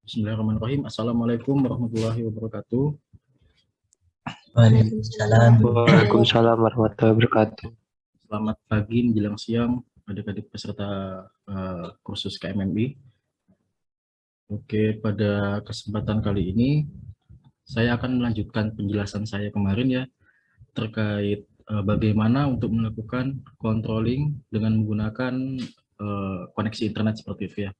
Bismillahirrahmanirrahim. Assalamualaikum warahmatullahi wabarakatuh. Waalaikumsalam. Waalaikumsalam warahmatullahi wabarakatuh. Selamat pagi menjelang siang adik-adik peserta kursus KMMI. Oke, pada kesempatan kali ini saya akan melanjutkan penjelasan saya kemarin ya terkait bagaimana untuk melakukan controlling dengan menggunakan koneksi internet seperti itu ya.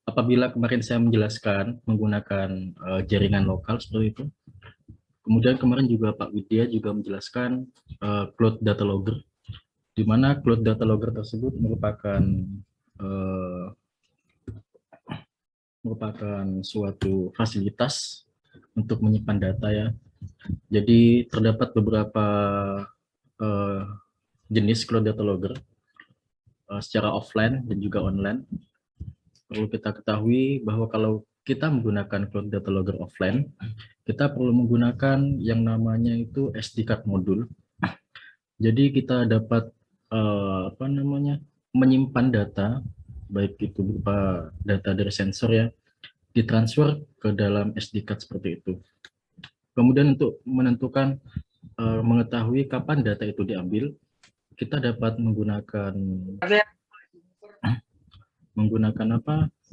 Apabila kemarin saya menjelaskan menggunakan jaringan lokal seperti itu, kemudian kemarin juga Pak Widya juga menjelaskan Cloud Data Logger, di mana Cloud Data Logger tersebut merupakan suatu fasilitas untuk menyimpan data ya. Jadi terdapat beberapa jenis Cloud Data Logger secara offline dan juga online. Perlu kita ketahui bahwa kalau kita menggunakan Cloud Data Logger offline, kita perlu menggunakan yang namanya itu SD card modul. Jadi kita dapat menyimpan data, baik itu berupa data dari sensor ya, ditransfer ke dalam SD card seperti itu. Kemudian untuk menentukan mengetahui kapan data itu diambil, kita dapat menggunakan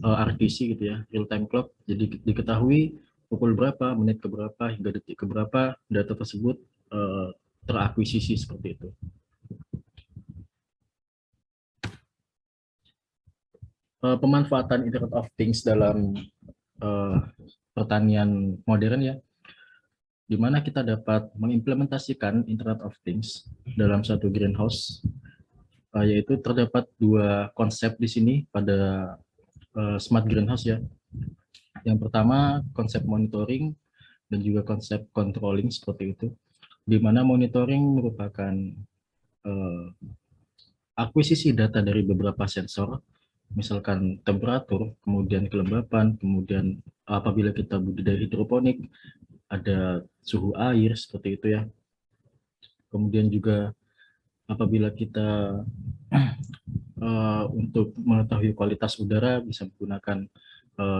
RTC gitu ya, real time clock. Jadi diketahui pukul berapa, menit ke berapa, hingga detik ke berapa data tersebut terakuisisi seperti itu. Pemanfaatan Internet of Things dalam pertanian modern ya, di mana kita dapat mengimplementasikan Internet of Things dalam satu greenhouse, yaitu terdapat dua konsep di sini pada smart greenhouse ya. Yang pertama konsep monitoring dan juga konsep controlling seperti itu, di mana monitoring merupakan akuisisi data dari beberapa sensor, misalkan temperatur, kemudian kelembapan, kemudian apabila kita budidaya hidroponik, ada suhu air seperti itu ya. Kemudian juga apabila kita untuk mengetahui kualitas udara bisa menggunakan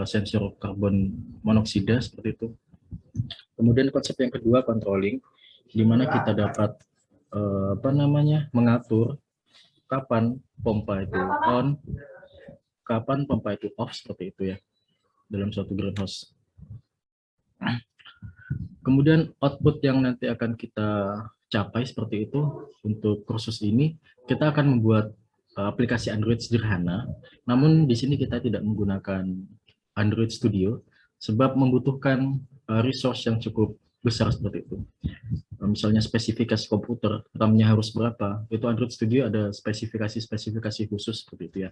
sensor karbon monoksida seperti itu. Kemudian konsep yang kedua controlling, di mana kita dapat mengatur kapan pompa itu on, kapan pompa itu off seperti itu ya dalam suatu greenhouse. Kemudian output yang nanti akan kita capai seperti itu untuk kursus ini, kita akan membuat aplikasi Android sederhana. Namun di sini kita tidak menggunakan Android Studio sebab membutuhkan resource yang cukup besar seperti itu. Misalnya spesifikasi komputer, RAM-nya harus berapa, itu Android Studio ada spesifikasi khusus seperti itu ya.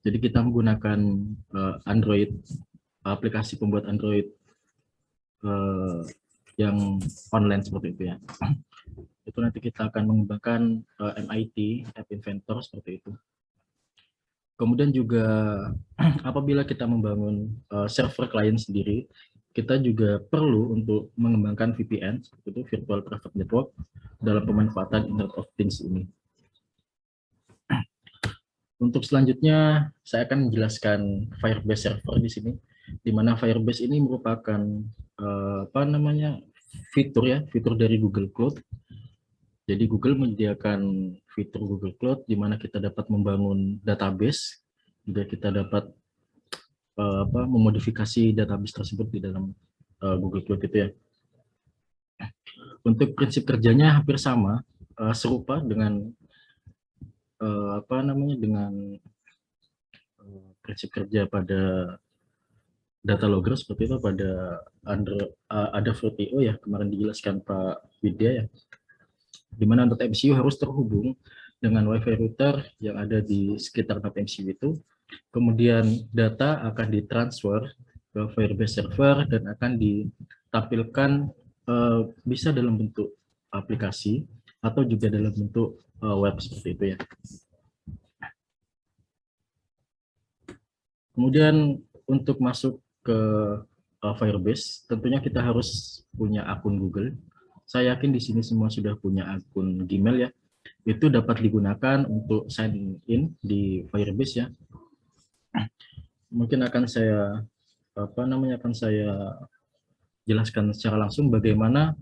Jadi kita menggunakan Android, aplikasi pembuat Android yang online seperti itu ya. Itu nanti kita akan mengembangkan MIT, App Inventor seperti itu. Kemudian juga apabila kita membangun server klien sendiri, kita juga perlu untuk mengembangkan VPN, seperti itu, Virtual Private Network, dalam pemanfaatan Internet of Things ini. Untuk selanjutnya, saya akan menjelaskan Firebase Server di sini, di mana Firebase ini merupakan fitur dari Google Cloud. Jadi Google menyediakan fitur Google Cloud, di mana kita dapat membangun database, juga kita dapat memodifikasi database tersebut di dalam Google Cloud itu ya. Untuk prinsip kerjanya hampir sama, serupa dengan prinsip kerja pada data logger seperti itu pada ada VTO ya, kemarin dijelaskan Pak Widya ya, di mana data MCU harus terhubung dengan WiFi router yang ada di sekitar data MCU itu. Kemudian data akan ditransfer ke Firebase server dan akan ditampilkan bisa dalam bentuk aplikasi atau juga dalam bentuk web seperti itu ya. Kemudian untuk masuk ke Firebase, tentunya kita harus punya akun Google. Saya yakin di sini semua sudah punya akun Gmail ya. Itu dapat digunakan untuk sign in di Firebase ya. Mungkin akan saya akan saya jelaskan secara langsung bagaimana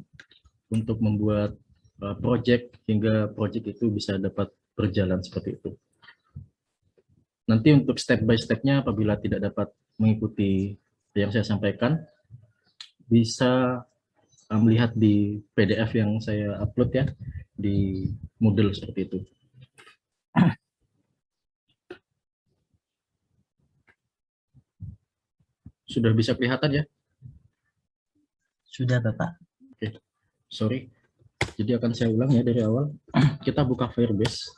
untuk membuat project hingga project itu bisa dapat berjalan seperti itu. Nanti untuk step by step-nya apabila tidak dapat mengikuti yang saya sampaikan, bisa melihat di PDF yang saya upload ya, di Moodle seperti itu. Sudah bisa kelihatan ya? Sudah, Bapak. Oke, sorry. Jadi akan saya ulang ya dari awal. Kita buka Firebase.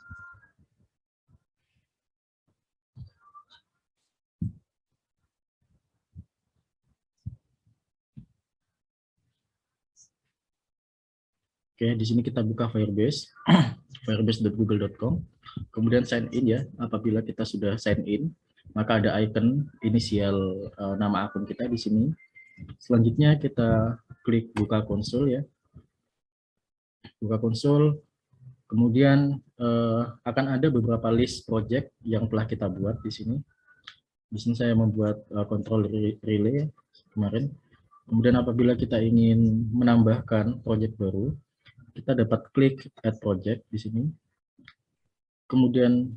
Oke, di sini kita buka Firebase, firebase.google.com. Kemudian sign in ya. Apabila kita sudah sign in, maka ada icon inisial nama akun kita di sini. Selanjutnya kita klik buka konsol ya. Buka konsol, kemudian akan ada beberapa list project yang telah kita buat di sini. Di sini saya membuat control relay ya, kemarin. Kemudian apabila kita ingin menambahkan project baru, kita dapat klik add project di sini. Kemudian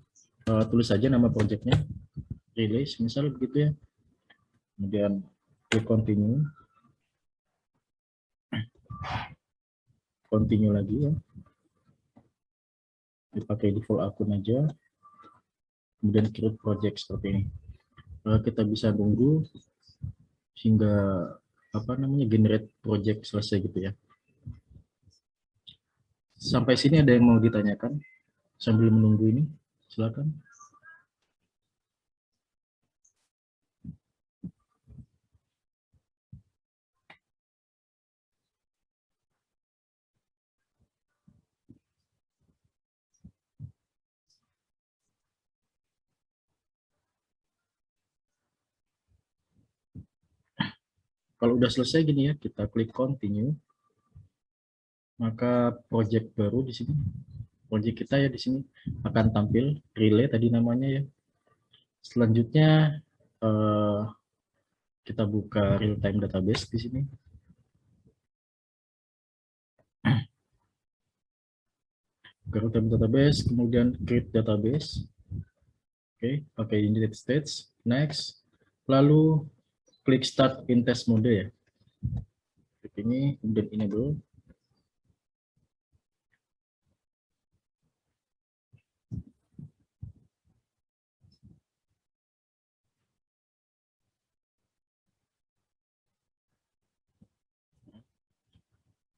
tulis saja nama projectnya, relay, misal begitu ya. Kemudian klik continue. Continue lagi ya. Dipakai default akun aja. Kemudian create project seperti ini. Kita bisa tunggu hingga generate project selesai gitu ya. Sampai sini ada yang mau ditanyakan sambil menunggu ini? Silakan. Kalau udah selesai gini ya, kita klik continue. Maka project baru di sini, project kita ya di sini akan tampil relay tadi namanya ya. Selanjutnya kita buka real time database di sini. Real time database, kemudian create database. Oke, pakai United States, next. Lalu klik start in test mode ya. Klik ini, kemudian enable.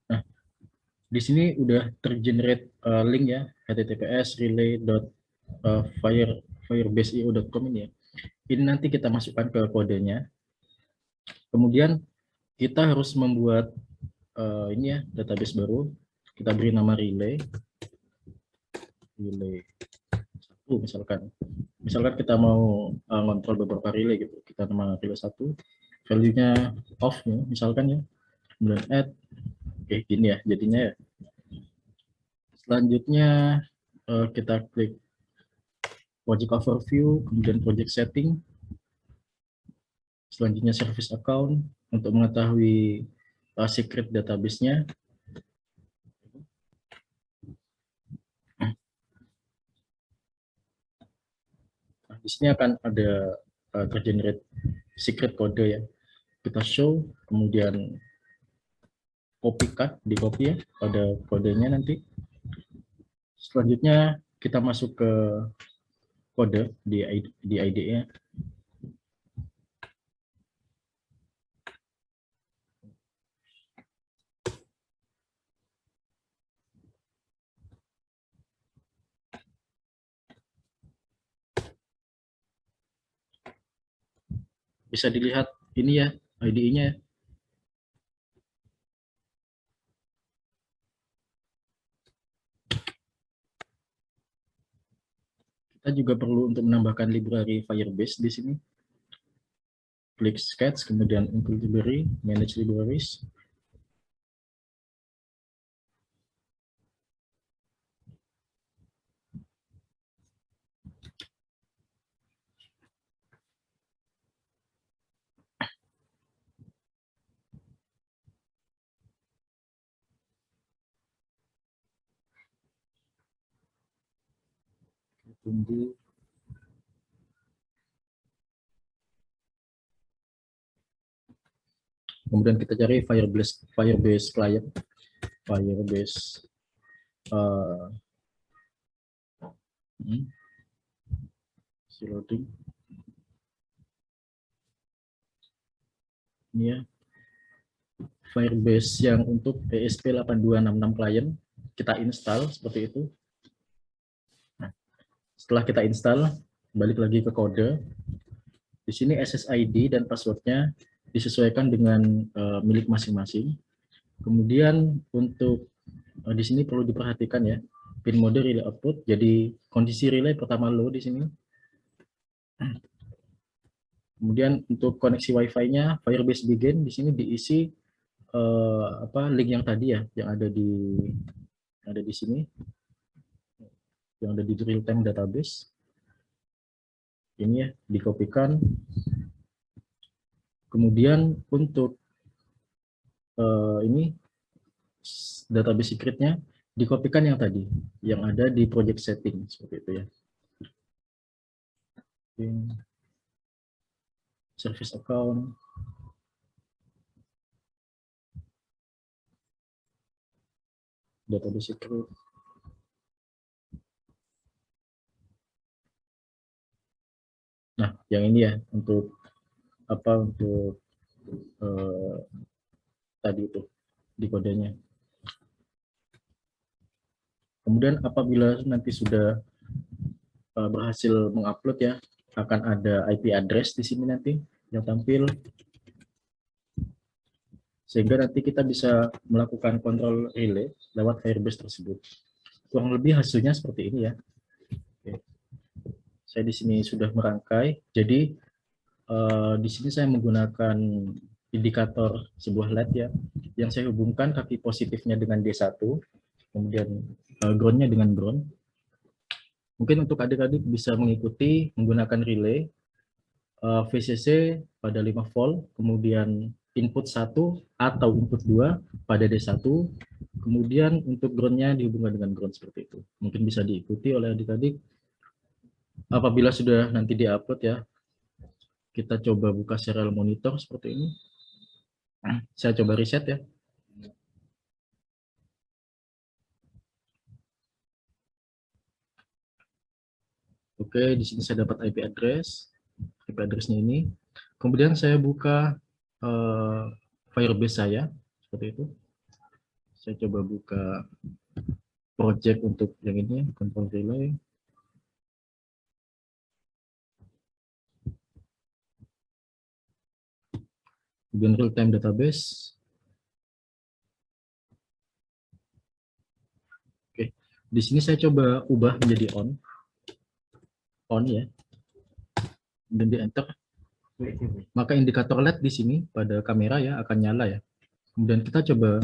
Nah, di sini udah tergenerate link ya, https relay.firebase.io.com ini ya. Ini nanti kita masukkan ke kodenya. Kemudian kita harus membuat ini ya, database baru. Kita beri nama relay 1 misalkan. Misalkan kita mau ngontrol beberapa relay gitu. Kita nama relay 1, value-nya off nih, misalkan ya. Kemudian add. Oke, gini ya jadinya ya. Selanjutnya kita klik project overview, kemudian project setting. Selanjutnya service account untuk mengetahui secret database-nya. Nah, di sini akan ada tergenerate secret kode ya. Kita show, kemudian copy cut, di copy ya pada kodenya nanti. Selanjutnya kita masuk ke kode di IDE-nya. Bisa dilihat ini ya IDE-nya ya. Kita juga perlu untuk menambahkan library Firebase di sini. Klik sketch, kemudian include library, manage libraries. tunggu. Kemudian kita cari Firebase client, Firebase loading. Ini ya, Firebase yang untuk ESP8266 client kita install seperti itu. Nah, setelah kita install, balik lagi ke kode. Di sini SSID dan passwordnya disesuaikan dengan milik masing-masing. Kemudian untuk di sini perlu diperhatikan ya, pin mode relay output. Jadi kondisi relay pertama low di sini. Kemudian untuk koneksi Wi-Fi-nya Firebase Begin di sini diisi link yang tadi ya, yang ada di sini, yang ada di real time database. Ini ya, dikopikan. Kemudian untuk ini database secretnya dikopikan yang tadi, yang ada di project setting seperti itu ya. Service account. Database secret. Nah, yang ini ya untuk tadi itu di kodenya. Kemudian apabila nanti sudah berhasil mengupload ya, akan ada IP address di sini nanti yang tampil, sehingga nanti kita bisa melakukan kontrol relay lewat Firebase tersebut. Kurang lebih hasilnya seperti ini ya. Oke. Saya di sini sudah merangkai. Jadi di sini saya menggunakan indikator sebuah LED ya, yang saya hubungkan kaki positifnya dengan D1, kemudian groundnya dengan ground. Mungkin untuk adik-adik bisa mengikuti menggunakan relay VCC pada 5 volt, kemudian input 1 atau input 2 pada D1, kemudian untuk groundnya dihubungkan dengan ground seperti itu. Mungkin bisa diikuti oleh adik-adik. Apabila sudah nanti diupload ya, kita coba buka serial monitor seperti ini. Saya coba reset ya. Oke, di sini saya dapat IP address-nya ini. Kemudian saya buka Firebase saya, seperti itu. Saya coba buka project untuk yang ini, control relay. Kemudian real time database. Oke, di sini saya coba ubah menjadi on ya, dan di enter, maka indikator LED di sini pada kamera ya akan nyala ya. Kemudian kita coba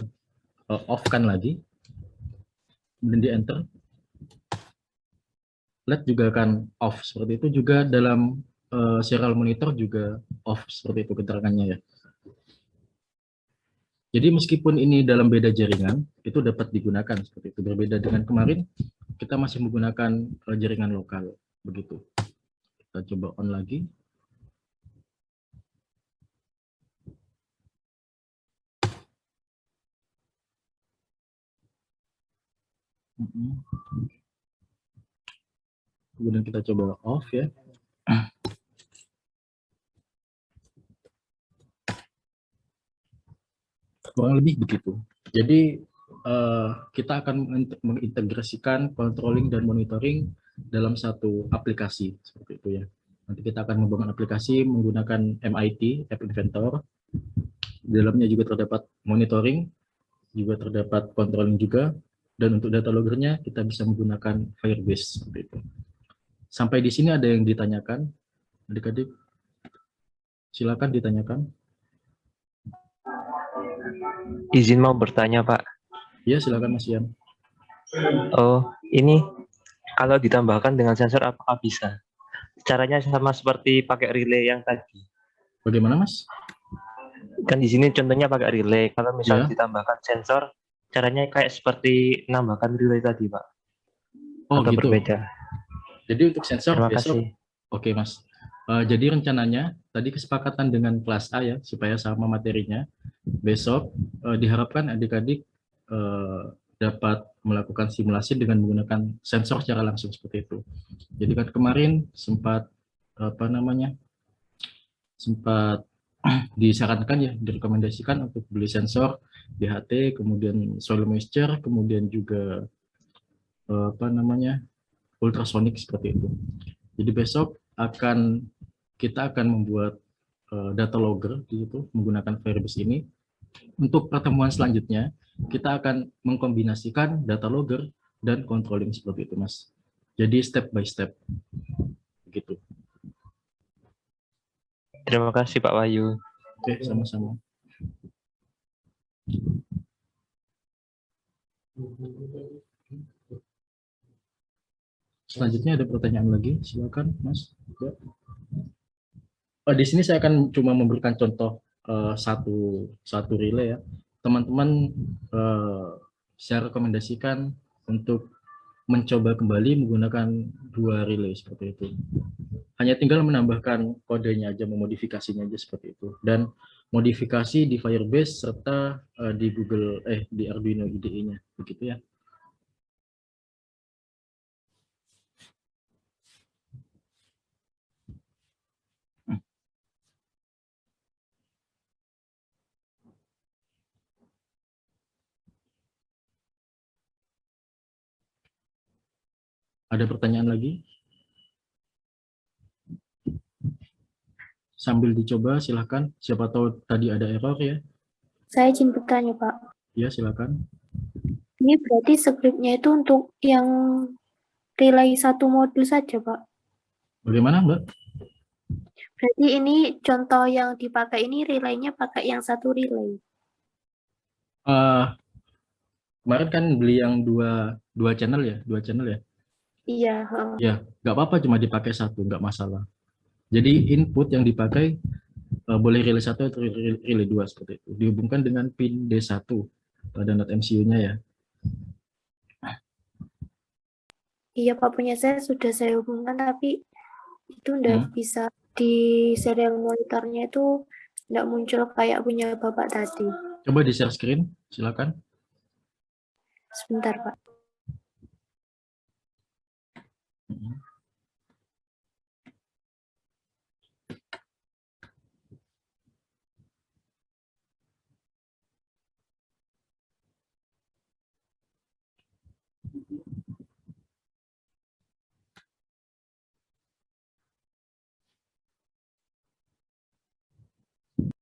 off kan lagi, kemudian di enter, LED juga akan off seperti itu. Juga dalam serial monitor juga off seperti itu keterangannya ya. Jadi meskipun ini dalam beda jaringan, itu dapat digunakan seperti itu. Berbeda dengan kemarin, kita masih menggunakan jaringan lokal begitu. Kita coba on lagi. Kemudian kita coba off ya. Kurang lebih begitu. Jadi kita akan mengintegrasikan controlling dan monitoring dalam satu aplikasi seperti itu ya. Nanti kita akan membangun aplikasi menggunakan MIT, App Inventor. Di dalamnya juga terdapat monitoring, juga terdapat controlling juga. Dan untuk data loggernya kita bisa menggunakan Firebase seperti itu. Sampai di sini ada yang ditanyakan, adik-adik? Silakan ditanyakan. Izin mau bertanya, Pak. Ya, silakan Mas Ian. Oh, ini kalau ditambahkan dengan sensor apakah bisa? Caranya sama seperti pakai relay yang tadi. Bagaimana, Mas? Kan di sini contohnya pakai relay. Kalau misal Ya. ditambahkan sensor, caranya kayak seperti menambahkan relay tadi, Pak. Oh, atau gitu. berbeda? Jadi untuk sensor Terima besok, kasih. oke Mas. Jadi rencananya tadi kesepakatan dengan kelas A ya supaya sama materinya. Besok diharapkan adik-adik dapat melakukan simulasi dengan menggunakan sensor secara langsung seperti itu. Jadi kan kemarin sempat sempat disarankan ya, direkomendasikan untuk beli sensor DHT, kemudian soil moisture, kemudian juga ultrasonic seperti itu. Jadi besok kita akan membuat data logger di situ menggunakan Firebase ini. Untuk pertemuan selanjutnya kita akan mengkombinasikan data logger dan controlling seperti itu, Mas. Jadi step by step begitu. Terima kasih Pak Wahyu. Oke, sama-sama. Selanjutnya ada pertanyaan lagi, silakan Mas. Di sini saya akan cuma memberikan contoh satu relay ya. Teman-teman saya rekomendasikan untuk mencoba kembali menggunakan 2 relay seperti itu. Hanya tinggal menambahkan kodenya aja, memodifikasinya aja seperti itu. Dan modifikasi di Firebase serta di Arduino IDE-nya, begitu ya. Ada pertanyaan lagi? Sambil dicoba silahkan, siapa tahu tadi ada error ya. Saya izin bertanya, Pak. Ya, silakan. Ini berarti scriptnya itu untuk yang relay satu modul saja, Pak? Bagaimana, Mbak? Berarti ini contoh yang dipakai ini relaynya pakai yang satu relay. Kemarin kan beli yang dua channel ya, Iya. Ya, nggak apa-apa cuma dipakai satu, nggak masalah. Jadi input yang dipakai boleh relay 1 atau relay 2 seperti itu. Dihubungkan dengan pin D1 pada NOT MCU-nya ya. Iya, Pak, punya saya sudah saya hubungkan, tapi itu enggak bisa di serial monitornya itu enggak muncul kayak punya Bapak tadi. Coba di share screen, silakan. Sebentar, Pak.